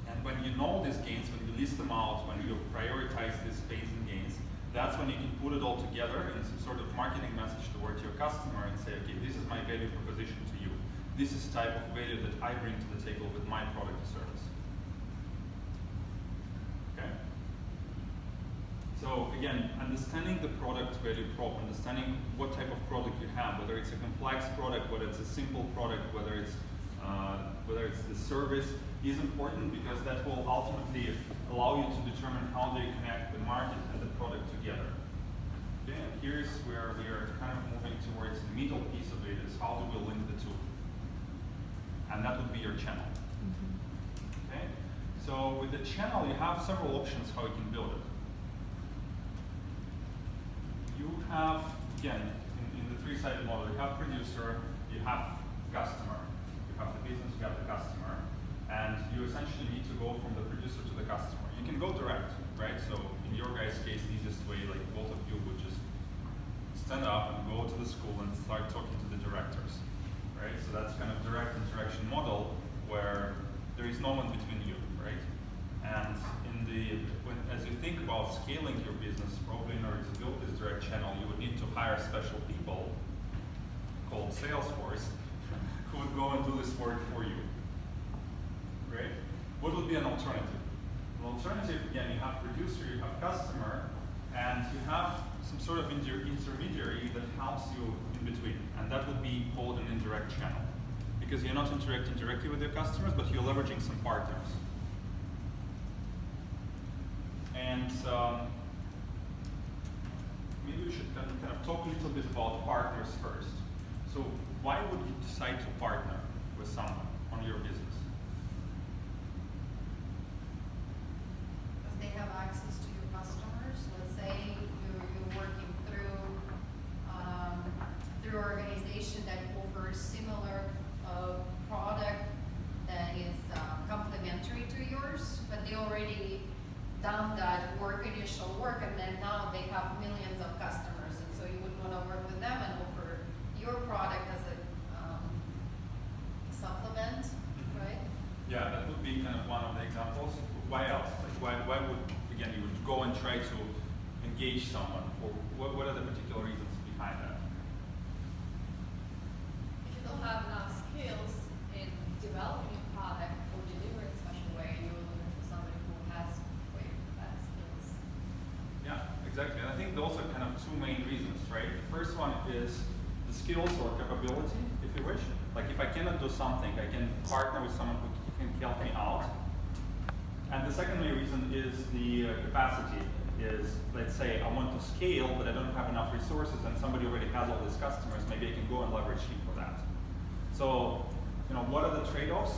And when you know these gains, when you list them out, when you prioritize these pains and gains, that's when you can put it all together in some sort of marketing message towards your customer and say, okay, this is my value proposition to you. This is type of value that I bring to the table with my product or service. Okay? So again, understanding the product value prop, understanding what type of product you have, whether it's a complex product, whether it's a simple product, whether it's the service, is important because that will ultimately allow you to determine how they connect the market and the product together. Okay, and here's where we are kind of moving towards the middle piece of it, is how do we link the two? And that would be your channel. Okay, so with the channel, you have several options how you can build it. You have, again, in the three-sided model, you have producer, you have customer, you have the business, you have the customer, and you essentially need to go from the producer to the customer. You can go direct, right? So in your guys' case, the easiest way, like both of you would just stand up and go to the school and start talking to the directors, right? So that's kind of direct interaction model where there is no one between you, right? And as you think about scaling your business, probably in order to build this direct channel, you would need to hire special people called Salesforce who would go and do this work for you. Right? What would be an alternative? An alternative, again, you have producer, you have customer, and you have some sort of intermediary that helps you in between. And that would be called an indirect channel. Because you're not interacting directly with your customers, but you're leveraging some partners. And maybe we should kind of talk a little bit about partners first. So why would you decide to partner with someone on your business? Because they have access to your customers. Let's say you're working through an organization that offers similar product that is complementary to yours, but they already done that initial work, and then now they have millions of customers, and so you would want to work with them and offer your product as a supplement, right? Yeah, that would be kind of one of the examples. Why else? Like why would, again, you would go and try to engage someone, or what are the particular reasons behind that? If you don't have enough skills in developing a product or delivering a special way, you're looking for somebody who has way better skills. Yeah, exactly. And I think those are kind of two main reasons, right? The first one is the skills or capability, if you wish. Like if I cannot do something, I can partner with someone who can help me out. And the second main reason is the capacity. Is, let's say, I want to scale, but I don't have enough resources, and somebody already has all these customers. Maybe I can go and leverage him for that. So, what are the trade-offs?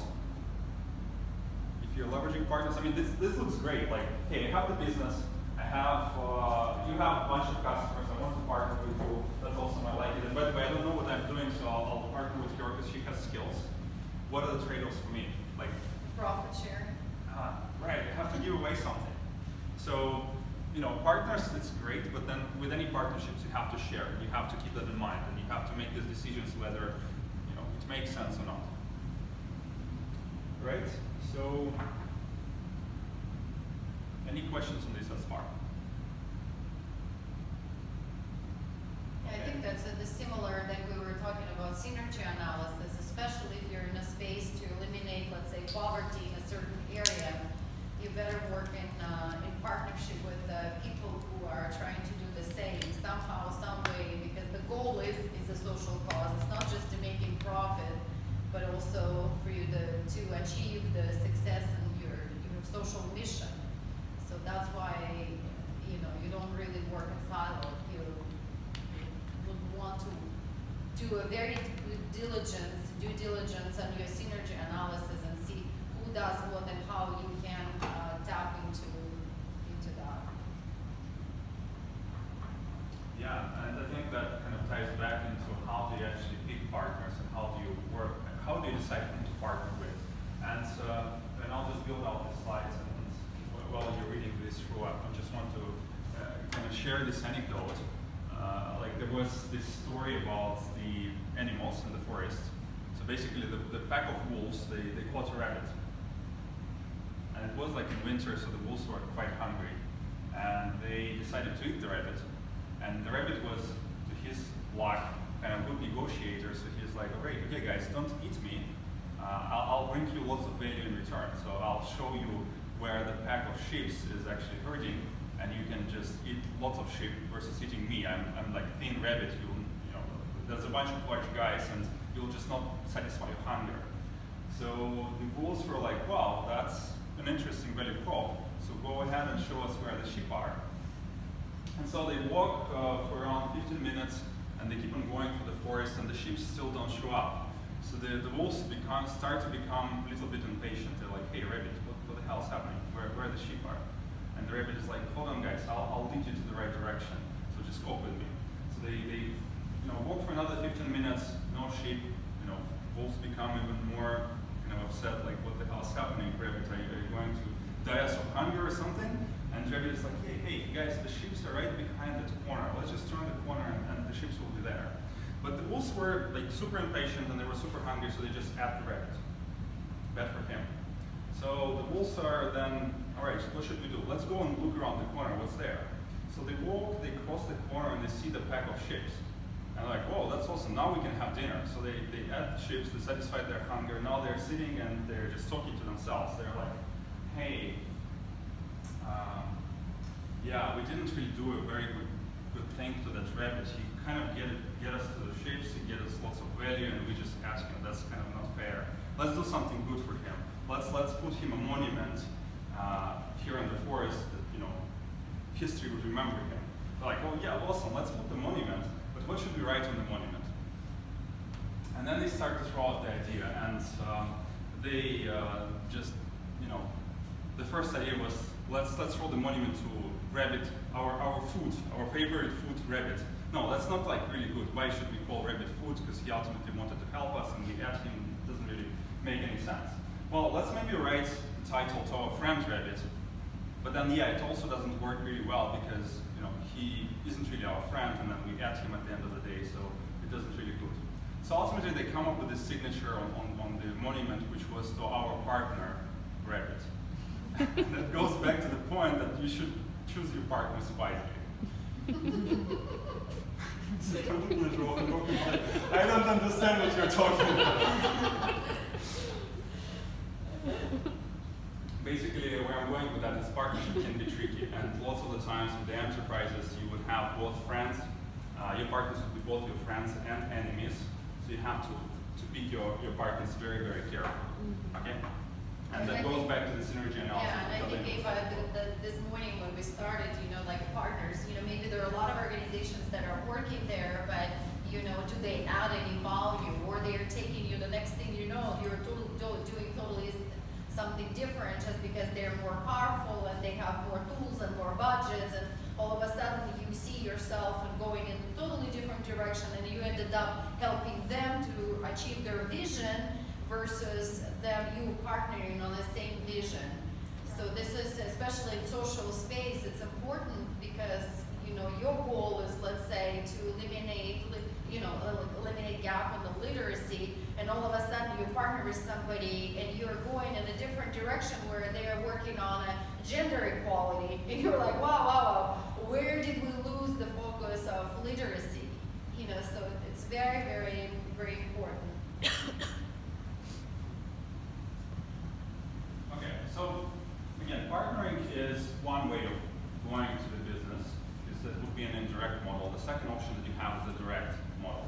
If if you're leveraging partners, I mean, this looks great. Like, hey, I have the business, I have, you have a bunch of customers, I want to partner with you, that's awesome, I like it. And by the way, I don't know what I'm doing, so I'll partner with her because she has skills. What are the trade-offs for me? Like, Profit sharing. right, I have to give away something. So, you know, partners, it's great, but then with any partnerships, you have to share, and you have to keep that in mind, and you have to make these decisions whether, you know, it makes sense or not. Right? So, any questions on this as far? Yeah, I think that's the similar that we were talking about synergy analysis, especially if you're in a space to eliminate, let's say, poverty in a certain area. You better work in partnership with people who are trying to do the same somehow, some way, because the goal is a social cause. It's not just to making profit, but also for you to achieve the success in your social mission. So that's why, you know, you don't really work in silo. You would want to do a very due diligence on your synergy analysis and see who does what and how you can tap into that. Yeah, and I think that kind of ties back into how do you actually pick partners and how do you work, how do you decide who to partner with. And I'll just build out the slides and while you're reading this through, I just want to kind of share this anecdote. Like there was this story about the animals in the forest. So basically the pack of wolves, they caught a rabbit. And it was like in winter, so the wolves were quite hungry. And they decided to eat the rabbit. And the rabbit was, to his luck, kind of good negotiator. So he's like, all right, okay guys, don't eat me. I'll bring you lots of value in return. So I'll show you where the pack of sheep is actually herding, and you can just eat lots of sheep versus eating me. I'm like thin rabbit. You know, there's a bunch of large guys, and you'll just not satisfy your hunger. So the wolves were like, wow, that's an interesting value prop. So go ahead and show us where the sheep are. And so they walk for around 15 minutes, and they keep on going for the forest, and the sheep still don't show up. So the wolves start to become a little bit impatient. They're like, hey, rabbit, what the hell's happening? Where the sheep are? And the rabbit is like, hold on, guys, I'll lead you to the right direction. So just go with me. So they walk for another 15 minutes, no sheep. You know, wolves become even more upset, like, what the hell's happening, rabbit? Are you going to die us of hunger or something? And rabbit is like, hey, guys, the sheep are right behind that corner. Let's just turn the corner and the sheep will be there. But the wolves were like super impatient and they were super hungry, so they just ate the rabbit. Bad for him. So the wolves are then, all right, what should we do? Let's go and look around the corner, what's there? So they walk, they cross the corner, and they see the pack of sheep. And they're like, whoa, that's awesome, now we can have dinner. So they ate the sheep, they satisfied their hunger. Now they're sitting and they're just talking to themselves. They're like, hey, yeah, we didn't really do a very good thing to that rabbit. He kind of get us to the sheep, he get us lots of value, and we just ask him, that's kind of not fair. Let's do something good for him. Let's put him a monument here in the forest that, you know, history would remember him. They're like, oh yeah, awesome, let's put the monument, but what should we write on the monument? And then they start to throw out the idea, and they just, you know, the first idea was, let's throw the monument to rabbit, our food, our favorite food, rabbit. No, that's not like really good. Why should we call rabbit food? Because he ultimately wanted to help us and we ate him. It doesn't really make any sense. Well, let's maybe write the title to our friend rabbit. But then, yeah, it also doesn't work really well because, you know, he isn't really our friend and then we ate him at the end of the day, so it doesn't really good. So ultimately they come up with this signature on the monument, which was to our partner, rabbit. That goes back to the point that you should choose your partners wisely. I don't understand what you're talking about. Basically, where I'm going with that is partnership can be tricky, and lots of the times with the enterprises, you would have both friends. Your partners would be both your friends and enemies, so you have to pick your partners very, very carefully. Okay? And that goes back to the synergy analysis. Yeah, and I think Eva, this morning when we started, you know, like partners, you know, maybe there are a lot of organizations that are working there, but, you know, do they add any value, or they're taking you the next thing you know, you're doing totally something different just because they're more powerful and they have more tools and more budgets, and all of a sudden you see yourself and going in a totally different direction, and you ended up helping them to achieve their vision versus them you partnering on the same vision. So this is, especially in social space, it's important because, you know, your goal is, let's say, to eliminate gap in the literacy, and all of a sudden you partner with somebody and you're going in a different direction where they are working on a gender equality, and you're like, wow, where did we lose the focus of literacy? You know, so it's very, very, very important. Okay, so again, partnering is one way of going to the business. That would be an indirect model. The second option that you have is the direct model.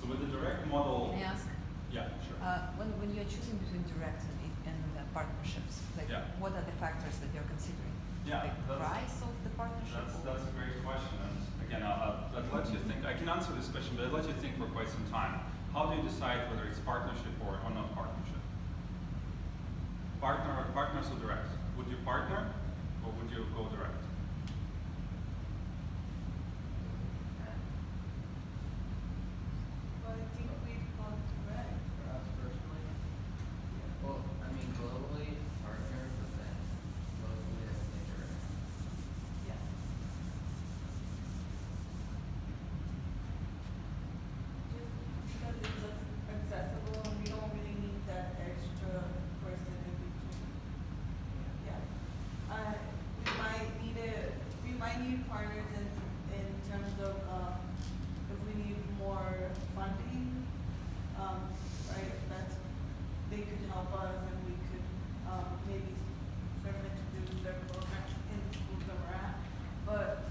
So with the direct model, Can I ask? yeah, sure. When you're choosing between direct and partnerships, like Yeah. what are the factors that you're considering? Yeah, The price of the partnership? That's a great question. And again, I'll let you think. I can answer this question, but I'll let you think for quite some time. How do you decide whether it's partnership or not partnership? Partners or direct? Would you partner or would you go direct? But I think we've gone direct. For us personally, well, I mean, globally, partner, but then locally, I think direct. Yeah. Just because it's just accessible and we don't really need that extra person in between. Yeah. We might need partners in terms of, if we need more funding, right, they could help us and we could, maybe sort of introduce their programs in the schools that we're at. But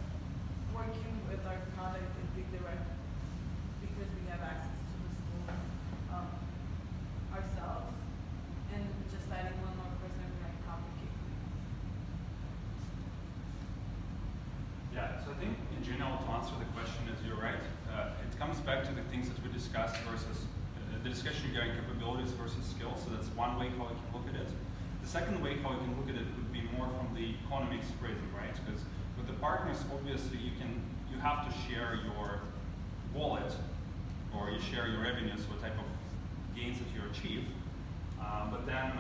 working with our product would be direct because we have access to the schools, ourselves, and just adding one more person might complicate things. Yeah, so I think in general, to answer the question is you're right. It comes back to the things that we discussed versus the discussion regarding capabilities versus skills. So that's one way how we can look at it. The second way how we can look at it would be more from the economics prism, right? Because with the partners, obviously you have to share your wallet or you share your revenues, what type of gains that you achieve. But then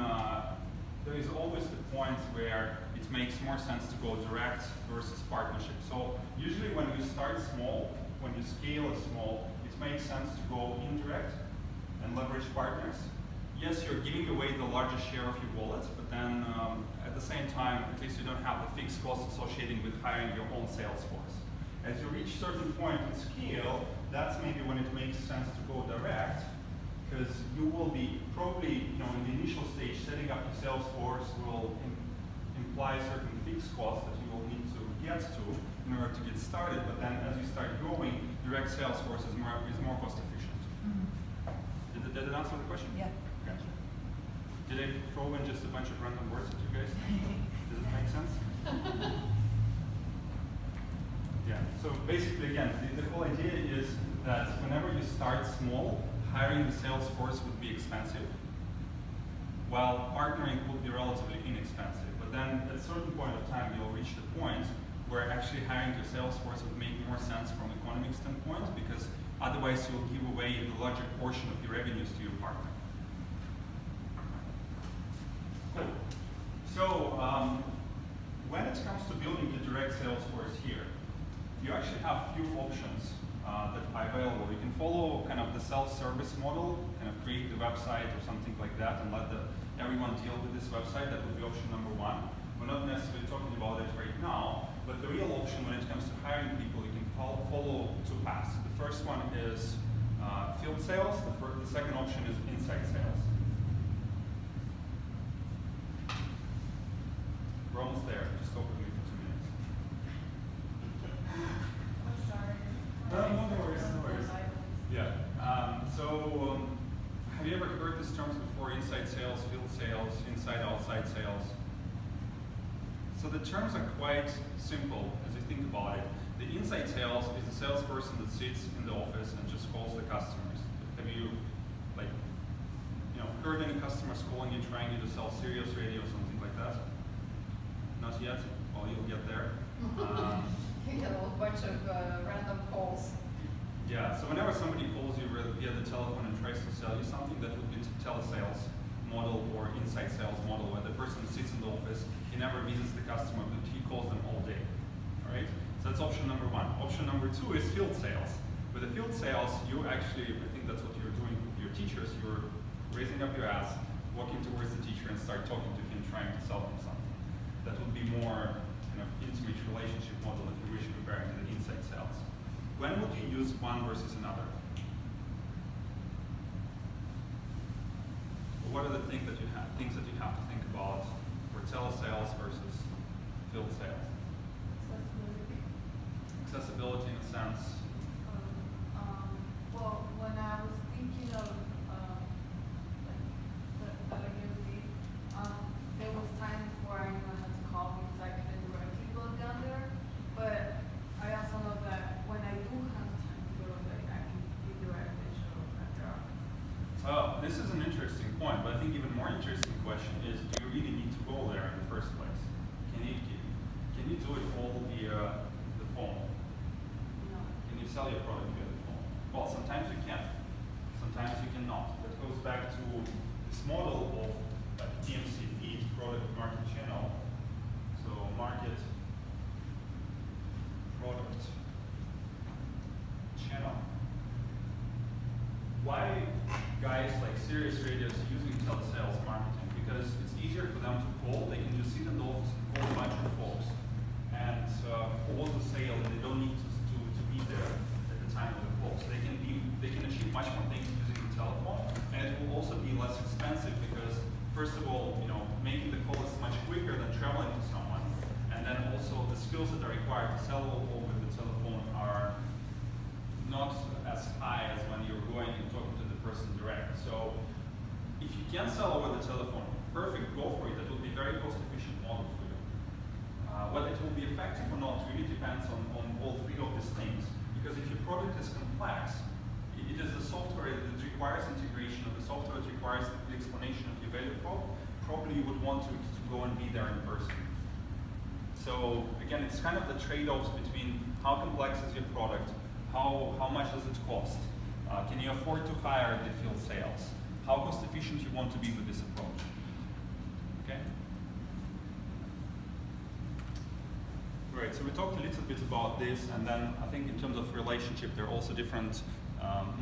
there is always the point where it makes more sense to go direct versus partnership. So usually when you start small, when you scale small, it makes sense to go indirect and leverage partners. Yes, you're giving away the largest share of your wallet, but then at the same time, at least you don't have the fixed costs associated with hiring your own sales force. As you reach a certain point in scale, that's maybe when it makes sense to go direct, because you will be probably, in the initial stage, setting up your sales force will imply certain fixed costs that you will need to get to in order to get started. But then, as you start growing, direct sales force is more cost efficient. Mm-hmm. Did it answer the question? Yeah. Okay. Did I throw in just a bunch of random words at you guys? Does it make sense? Yeah. So basically, again, the whole idea is that whenever you start small, hiring the sales force would be expensive, while partnering would be relatively inexpensive. But then at a certain point of time, you'll reach the point where actually hiring your sales force would make more sense from an economic standpoint, because otherwise you'll give away the larger portion of your revenues to your partner. Cool. So when it comes to building the direct sales force here, you actually have a few options that are available. You can follow kind of the self-service model, kind of create the website or something like that and let everyone deal with this website. That would be option number one. We're not necessarily talking about it right now, but the real option when it comes to hiring people, you can follow two paths. The first one is field sales. The second option is inside sales. We're almost there. Just go with me for 2 minutes. I'm sorry. No worries. Yeah. Have you ever heard these terms before? Inside sales, field sales, inside-outside sales. So the terms are quite simple as you think about it. The inside sales is the salesperson that sits in the office and just calls the customers. Have you, heard any customers calling you trying you to sell Sirius radio or something like that? Not yet? Well, you'll get there. You get a whole bunch of random calls. Yeah, so whenever somebody calls you via the telephone and tries to sell you something, that would be telesales model or inside sales model, where the person sits in the office, he never visits the customer, but he calls them all day. All right? So that's option number one. Option number two is field sales. With the field sales, you actually, I think that's what you're doing with your teachers, you're raising up your ass, walking towards the teacher and start talking to him, trying to sell him something. That would be more intimate relationship model if you wish, comparing to the inside sales. When would you use one versus another? What are the things that you have to think about for telesales versus field sales? Accessibility. Accessibility in a sense. Well, when I was thinking of like there was times where I knew I had to call because I couldn't directly go down there. But I also know that when I do have time to go, like I can be directly show at their office. So this is an interesting point, but I think even more interesting question is: do you really need to go there in the first place? Can you do it all via the phone? No. Can you sell your product via the phone? Well, sometimes you can, sometimes you cannot. That goes back to this model of TMC feed, product market channel. So market, product, channel. Why guys like Sirius Radio is using telesales marketing? Because it's easier for them to call. They can just sit in the office and call a bunch of folks and close the sale, and they don't need to be there at the time of the call. So they can achieve much more things using the telephone, and it will also be less expensive because, first of all, making the call is much quicker than traveling to someone, and then also the skills that are required to sell over the telephone are not as high as when you're going and talking to the person direct. So if you can sell over the telephone, perfect, go for it. That will be a very cost-efficient model for you. Whether it will be effective or not really depends on all three of these things. Because if your product is complex, it is the software that requires integration of the software that requires the explanation of your value prop. Probably you would want to go and be there in person. So again, it's kind of the trade-offs between how complex is your product, how much does it cost, can you afford to hire the field sales, how cost efficient you want to be with this approach. Okay? Right, so we talked a little bit about this, and then I think in terms of relationship, there are also different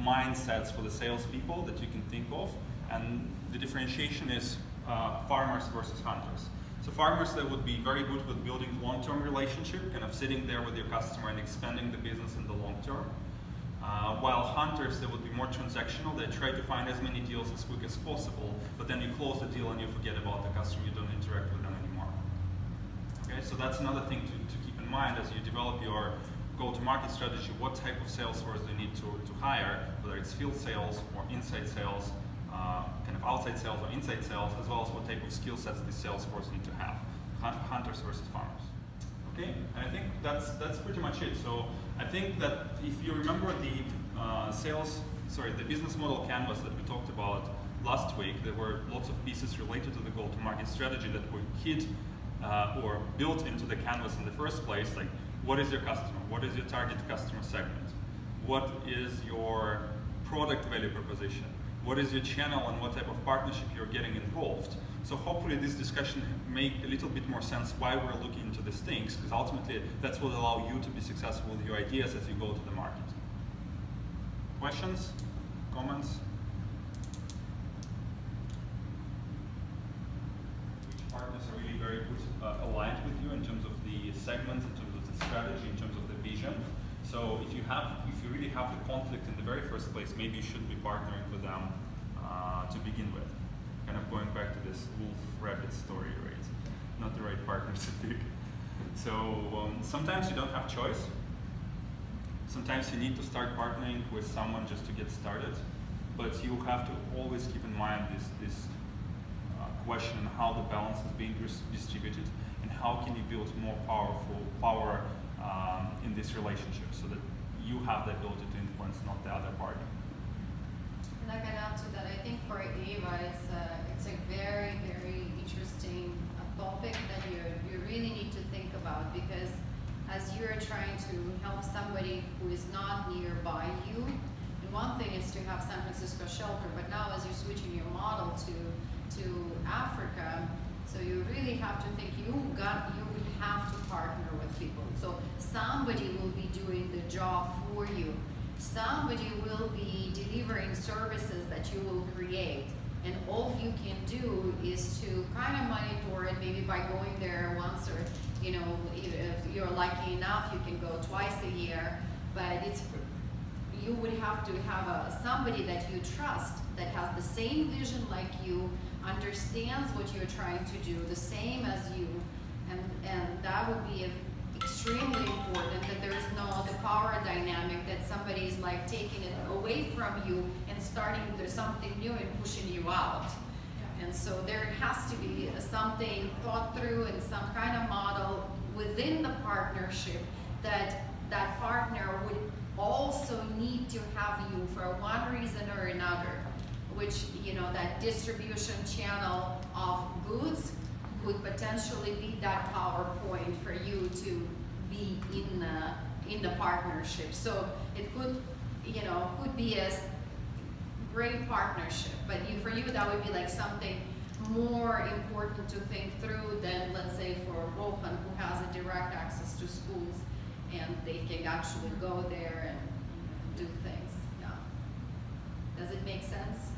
mindsets for the salespeople that you can think of, and the differentiation is farmers versus hunters. So farmers, they would be very good with building long-term relationship, kind of sitting there with your customer and expanding the business in the long term. While hunters, they would be more transactional. They try to find as many deals as quick as possible, but then you close the deal and you forget about the customer, you don't interact with them anymore. Okay, so that's another thing to keep in mind as you develop your go-to-market strategy. What type of sales force do you need to hire, whether it's field sales or inside sales, kind of outside sales or inside sales, as well as what type of skill sets these sales force need to have, hunters versus farmers. Okay, and I think that's pretty much it. So I think that if you remember the the business model canvas that we talked about last week, there were lots of pieces related to the go-to-market strategy that were hid or built into the canvas in the first place. Like, what is your customer? What is your target customer segment? What is your product value proposition? What is your channel and what type of partnership you're getting involved? So hopefully this discussion make a little bit more sense why we're looking into these things, because ultimately that's what will allow you to be successful with your ideas as you go to the market. Questions? Comments? Which partners are really very good, aligned with you in terms of the segments, in terms of the strategy, in terms of the vision? So if you really have the conflict in the very first place, maybe you should be partnering with them to begin with. Kind of going back to this wolf-rabbit story, right? Not the right partners to pick. So sometimes you don't have choice. Sometimes you need to start partnering with someone just to get started. But you have to always keep in mind this question on how the balance is being distributed and how can you build more power in this relationship so that you have the ability to influence, not the other party. And I can add to that, I think for Ava, it's a very, very interesting topic that you really need to think about, because as you're trying to help somebody who is not nearby you, and one thing is to have San Francisco shelter, but now as you're switching your model to Africa, so you really have to think you would have to partner with people. So somebody will be doing the job for you. Somebody will be delivering services that you will create. And all you can do is to kind of monitor it, maybe by going there once, or, you know, if you're lucky enough, you can go twice a year. But you would have to have somebody that you trust, that has the same vision like you, understands what you're trying to do, the same as you, and that would be extremely important, that there is the power dynamic that somebody's like taking it away from you and starting there's something new and pushing you out. And so there has to be something thought through and some kind of model within the partnership that that partner would also need to have you for one reason or another, which, you know, that distribution channel of goods could potentially be that power point for you to be in the partnership. So it could, you know, could be a great partnership, but for you that would be like something more important to think through than, let's say, for Rohan, who has a direct access to schools and they can actually go there and do things. Yeah. Does it make sense?